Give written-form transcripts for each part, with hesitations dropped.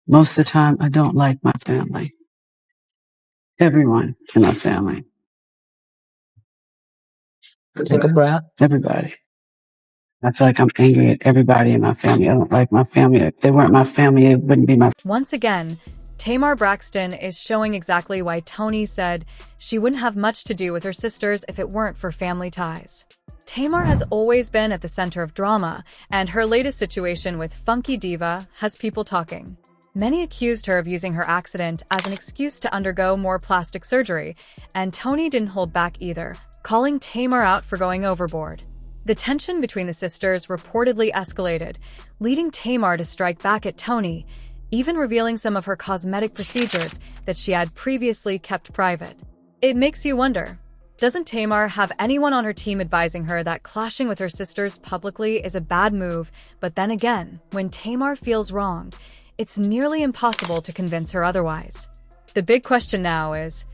Most of the time, I don't like my family. Everyone in my family. Take a breath. Everybody. I feel like I'm angry at everybody in my family. I don't like my family. If they weren't my family, it wouldn't be my... Once again, Tamar Braxton is showing exactly why Toni said she wouldn't have much to do with her sisters if it weren't for family ties. Tamar has always been at the center of drama, and her latest situation with Funky Diva has people talking. Many accused her of using her accident as an excuse to undergo more plastic surgery, and Toni didn't hold back either, calling Tamar out for going overboard. The tension between the sisters reportedly escalated, leading Tamar to strike back at Toni, even revealing some of her cosmetic procedures that she had previously kept private. It makes you wonder, doesn't Tamar have anyone on her team advising her that clashing with her sisters publicly is a bad move, but then again, when Tamar feels wronged, it's nearly impossible to convince her otherwise. The big question now is,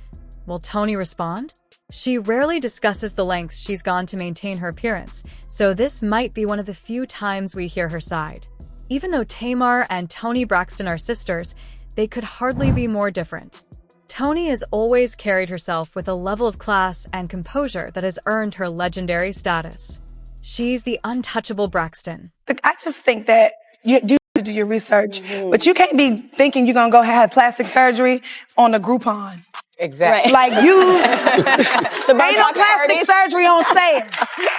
will Toni respond? She rarely discusses the lengths she's gone to maintain her appearance, so this might be one of the few times we hear her side. Even though Tamar and Toni Braxton are sisters, they could hardly be more different. Toni has always carried herself with a level of class and composure that has earned her legendary status. She's the untouchable Braxton. I just think that you do your research, but you can't be thinking you're gonna go have plastic surgery on a Groupon. Exactly. Like you, the ain't no plastic surgery on sale.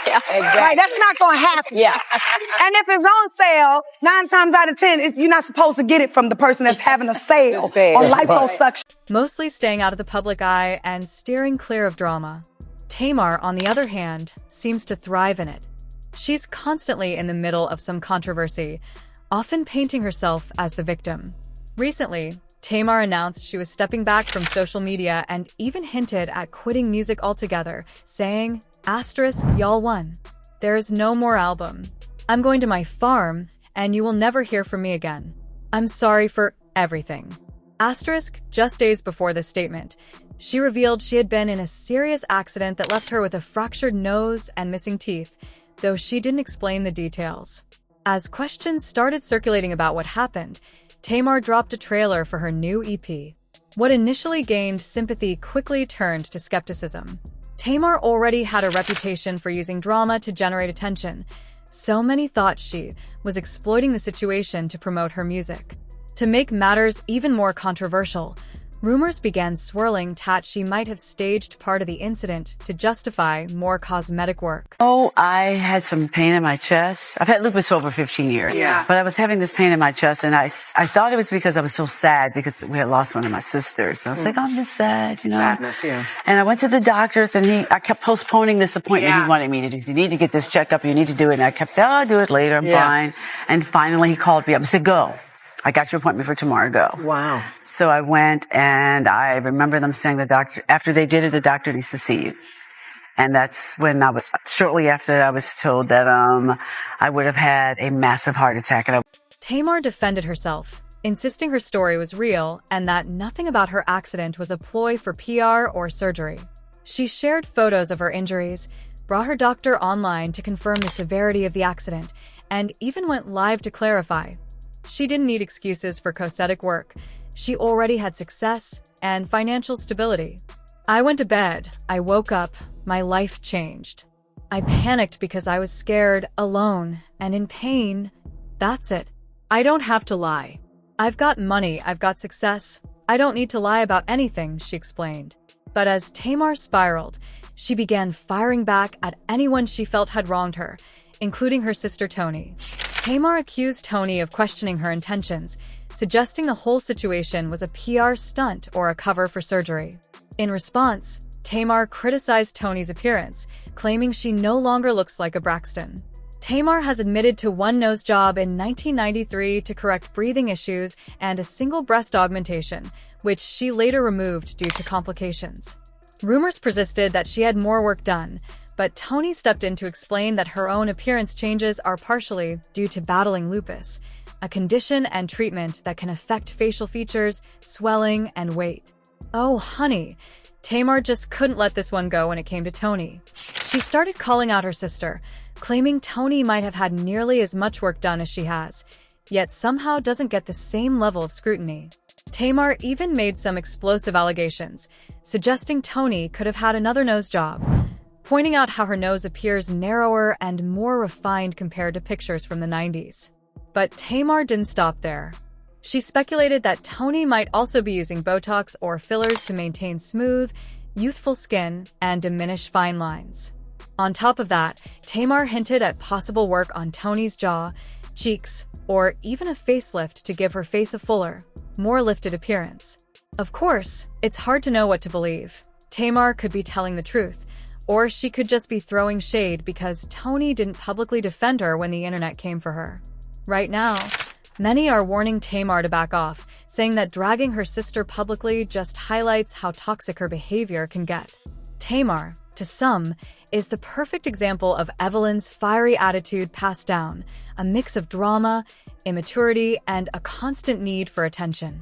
Yeah, exactly. Like that's not gonna happen. Yeah. And if it's on sale, 9 times out of 10, you're not supposed to get it from the person that's having a sale on liposuction. Mostly staying out of the public eye and steering clear of drama. Tamar, on the other hand, seems to thrive in it. She's constantly in the middle of some controversy, often painting herself as the victim. Recently, Tamar announced she was stepping back from social media and even hinted at quitting music altogether, saying, "Y'all won. There is no more album. I'm going to my farm, and you will never hear from me again. I'm sorry for everything." Just days before this statement, she revealed she had been in a serious accident that left her with a fractured nose and missing teeth, though she didn't explain the details. As questions started circulating about what happened, Tamar dropped a trailer for her new EP. What initially gained sympathy quickly turned to skepticism. Tamar already had a reputation for using drama to generate attention. So many thought she was exploiting the situation to promote her music. To make matters even more controversial, rumors began swirling that she might have staged part of the incident to justify more cosmetic work. Oh, I had some pain in my chest. I've had lupus for over 15 years. Yeah. But I was having this pain in my chest, and I thought it was because I was so sad because we had lost one of my sisters. And I was like, oh, I'm just sad, you know. Sadness, yeah. And I went to the doctors, and I kept postponing this appointment he wanted me to do. You need to get this checkup. You need to do it. And I kept saying, oh, I'll do it later. I'm fine. And finally, he called me up and said, go. I got your appointment for tomorrow. Go. Wow. So I went, and I remember them saying after they did it, the doctor needs to see you. And that's when shortly after I was told that, I would have had a massive heart attack. Tamar defended herself, insisting her story was real and that nothing about her accident was a ploy for PR or surgery. She shared photos of her injuries, brought her doctor online to confirm the severity of the accident, and even went live to clarify. She didn't need excuses for cosmetic work. She already had success and financial stability. I went to bed. I woke up. My life changed. I panicked because I was scared, alone, and in pain. That's it. I don't have to lie. I've got money. I've got success. I don't need to lie about anything, she explained. But as Tamar spiraled, she began firing back at anyone she felt had wronged her, including her sister Toni. Tamar accused Toni of questioning her intentions, suggesting the whole situation was a PR stunt or a cover for surgery. In response, Tamar criticized Toni's appearance, claiming she no longer looks like a Braxton. Tamar has admitted to one nose job in 1993 to correct breathing issues and a single breast augmentation, which she later removed due to complications. Rumors persisted that she had more work done, but Toni stepped in to explain that her own appearance changes are partially due to battling lupus, a condition and treatment that can affect facial features, swelling, and weight. Oh, honey, Tamar just couldn't let this one go when it came to Toni. She started calling out her sister, claiming Toni might have had nearly as much work done as she has. yet somehow doesn't get the same level of scrutiny. Tamar even made some explosive allegations, suggesting Toni could have had another nose job, pointing out how her nose appears narrower and more refined compared to pictures from the 90s. But Tamar didn't stop there. She speculated that Toni might also be using Botox or fillers to maintain smooth, youthful skin and diminish fine lines. On top of that, Tamar hinted at possible work on Toni's jaw, cheeks, or even a facelift to give her face a fuller, more lifted appearance. Of course, it's hard to know what to believe. Tamar could be telling the truth, or she could just be throwing shade because Toni didn't publicly defend her when the internet came for her. Right now, many are warning Tamar to back off, saying that dragging her sister publicly just highlights how toxic her behavior can get. Tamar, to some, is the perfect example of Evelyn's fiery attitude passed down, a mix of drama, immaturity, and a constant need for attention.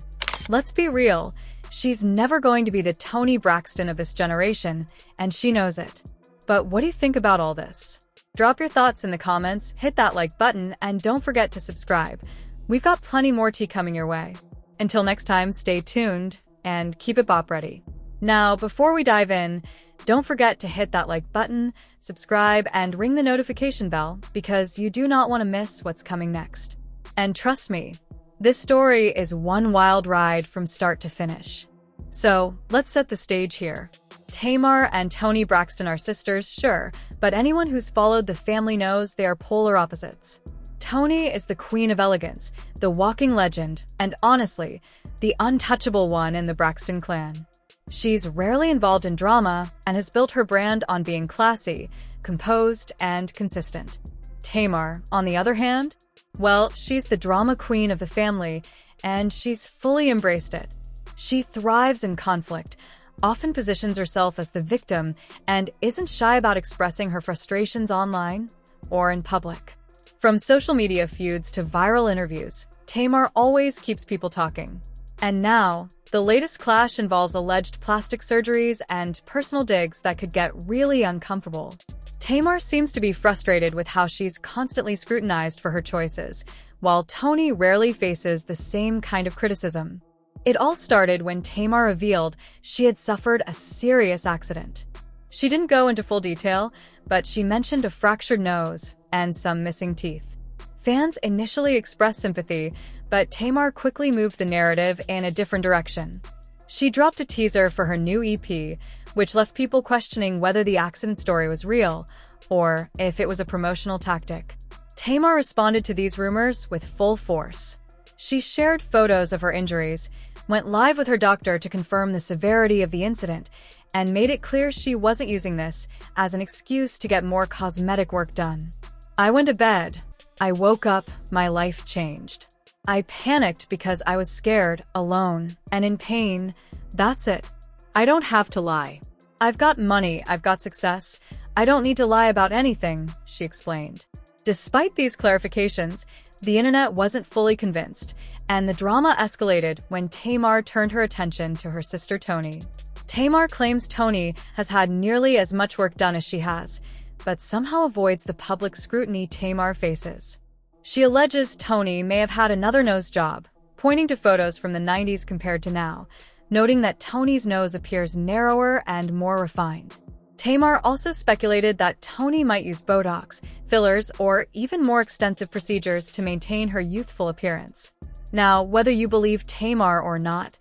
Let's be real, she's never going to be the Toni Braxton of this generation, and she knows it. But what do you think about all this? Drop your thoughts in the comments, hit that like button, and don't forget to subscribe. We've got plenty more tea coming your way. Until next time, stay tuned and keep it bop ready. Now, before we dive in, don't forget to hit that like button, subscribe, and ring the notification bell because you do not want to miss what's coming next. And trust me, this story is one wild ride from start to finish. So, let's set the stage here. Tamar and Toni Braxton are sisters, sure, but anyone who's followed the family knows they are polar opposites. Toni is the queen of elegance, the walking legend, and honestly, the untouchable one in the Braxton clan. She's rarely involved in drama and has built her brand on being classy, composed, and consistent. Tamar, on the other hand, well, she's the drama queen of the family, and she's fully embraced it. She thrives in conflict, often positions herself as the victim, and isn't shy about expressing her frustrations online or in public. From social media feuds to viral interviews, Tamar always keeps people talking. And now, the latest clash involves alleged plastic surgeries and personal digs that could get really uncomfortable. Tamar seems to be frustrated with how she's constantly scrutinized for her choices, while Toni rarely faces the same kind of criticism. It all started when Tamar revealed she had suffered a serious accident. She didn't go into full detail, but she mentioned a fractured nose and some missing teeth. Fans initially expressed sympathy, but Tamar quickly moved the narrative in a different direction. She dropped a teaser for her new EP, which left people questioning whether the accident story was real or if it was a promotional tactic. Tamar responded to these rumors with full force. She shared photos of her injuries, went live with her doctor to confirm the severity of the incident, and made it clear she wasn't using this as an excuse to get more cosmetic work done. "I went to bed. I woke up, my life changed. I panicked because I was scared, alone, and in pain. That's it. I don't have to lie. I've got money, I've got success. I don't need to lie about anything," she explained. Despite these clarifications, the internet wasn't fully convinced, and the drama escalated when Tamar turned her attention to her sister Toni. Tamar claims Toni has had nearly as much work done as she has, but somehow avoids the public scrutiny Tamar faces. She alleges Toni may have had another nose job, pointing to photos from the 90s compared to now, noting that Toni's nose appears narrower and more refined. Tamar also speculated that Toni might use Botox, fillers, or even more extensive procedures to maintain her youthful appearance. Now, whether you believe Tamar or not,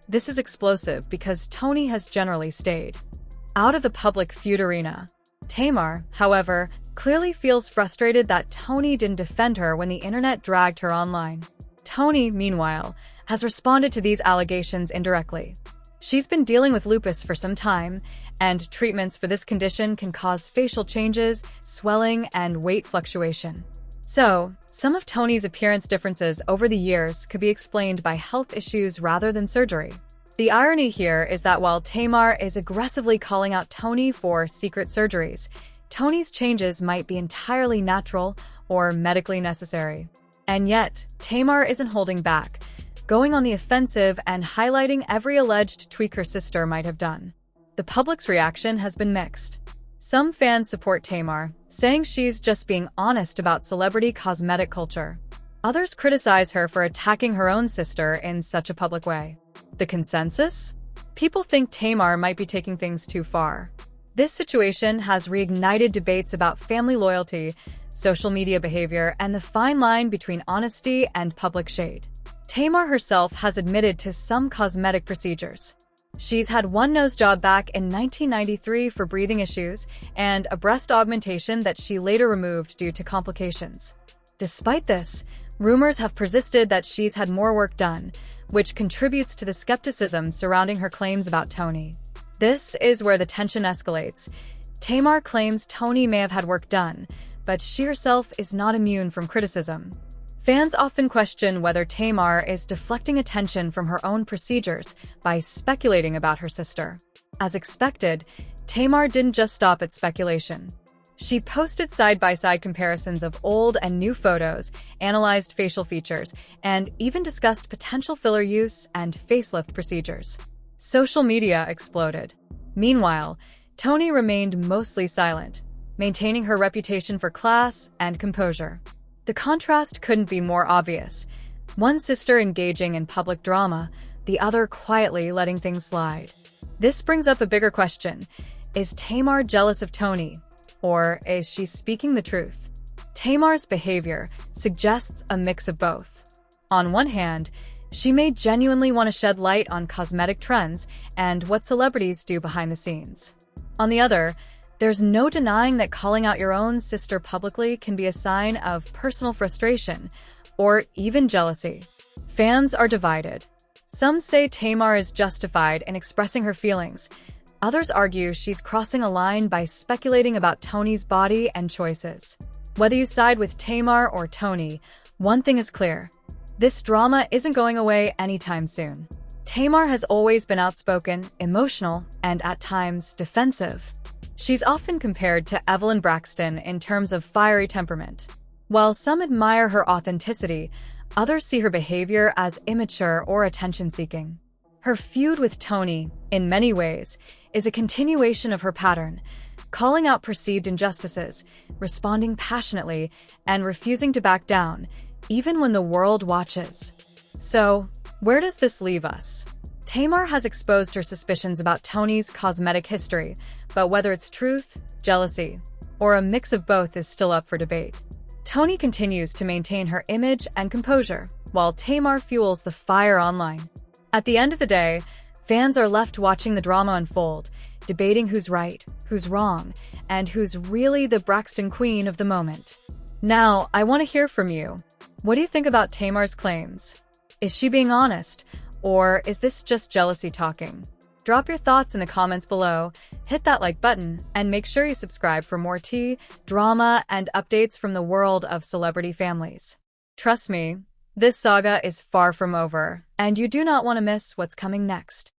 this is explosive because Toni has generally stayed out of the public feud arena. Tamar, however, clearly feels frustrated that Toni didn't defend her when the internet dragged her online. Toni, meanwhile, has responded to these allegations indirectly. She's been dealing with lupus for some time, and treatments for this condition can cause facial changes, swelling, and weight fluctuation. So, some of Toni's appearance differences over the years could be explained by health issues rather than surgery. The irony here is that while Tamar is aggressively calling out Toni for secret surgeries, Toni's changes might be entirely natural or medically necessary. And yet, Tamar isn't holding back, going on the offensive and highlighting every alleged tweak her sister might have done. The public's reaction has been mixed. Some fans support Tamar, saying she's just being honest about celebrity cosmetic culture. Others criticize her for attacking her own sister in such a public way. The consensus? People think Tamar might be taking things too far. This situation has reignited debates about family loyalty, social media behavior, and the fine line between honesty and public shade. Tamar herself has admitted to some cosmetic procedures. She's had one nose job back in 1993 for breathing issues and a breast augmentation that she later removed due to complications. Despite this, rumors have persisted that she's had more work done, which contributes to the skepticism surrounding her claims about Toni. This is where the tension escalates. Tamar claims Toni may have had work done, but she herself is not immune from criticism. Fans often question whether Tamar is deflecting attention from her own procedures by speculating about her sister. As expected, Tamar didn't just stop at speculation. She posted side-by-side comparisons of old and new photos, analyzed facial features, and even discussed potential filler use and facelift procedures. Social media exploded. Meanwhile, Toni remained mostly silent, maintaining her reputation for class and composure. The contrast couldn't be more obvious. One sister engaging in public drama, the other quietly letting things slide. This brings up a bigger question. Is Tamar jealous of Toni, or is she speaking the truth? Tamar's behavior suggests a mix of both. On one hand, she may genuinely want to shed light on cosmetic trends and what celebrities do behind the scenes. On the other, there's no denying that calling out your own sister publicly can be a sign of personal frustration or even jealousy. Fans are divided. Some say Tamar is justified in expressing her feelings. Others argue she's crossing a line by speculating about Toni's body and choices. Whether you side with Tamar or Toni, one thing is clear. This drama isn't going away anytime soon. Tamar has always been outspoken, emotional, and at times defensive. She's often compared to Evelyn Braxton in terms of fiery temperament. While some admire her authenticity, others see her behavior as immature or attention-seeking. Her feud with Toni, in many ways, is a continuation of her pattern, calling out perceived injustices, responding passionately, and refusing to back down, even when the world watches. So, where does this leave us? Tamar has exposed her suspicions about Toni's cosmetic history, but whether it's truth, jealousy, or a mix of both is still up for debate. Toni continues to maintain her image and composure, while Tamar fuels the fire online. At the end of the day, fans are left watching the drama unfold, debating who's right, who's wrong, and who's really the Braxton queen of the moment. Now, I want to hear from you. What do you think about Tamar's claims? Is she being honest, or is this just jealousy talking? Drop your thoughts in the comments below, hit that like button, and make sure you subscribe for more tea, drama, and updates from the world of celebrity families. Trust me, this saga is far from over, and you do not want to miss what's coming next.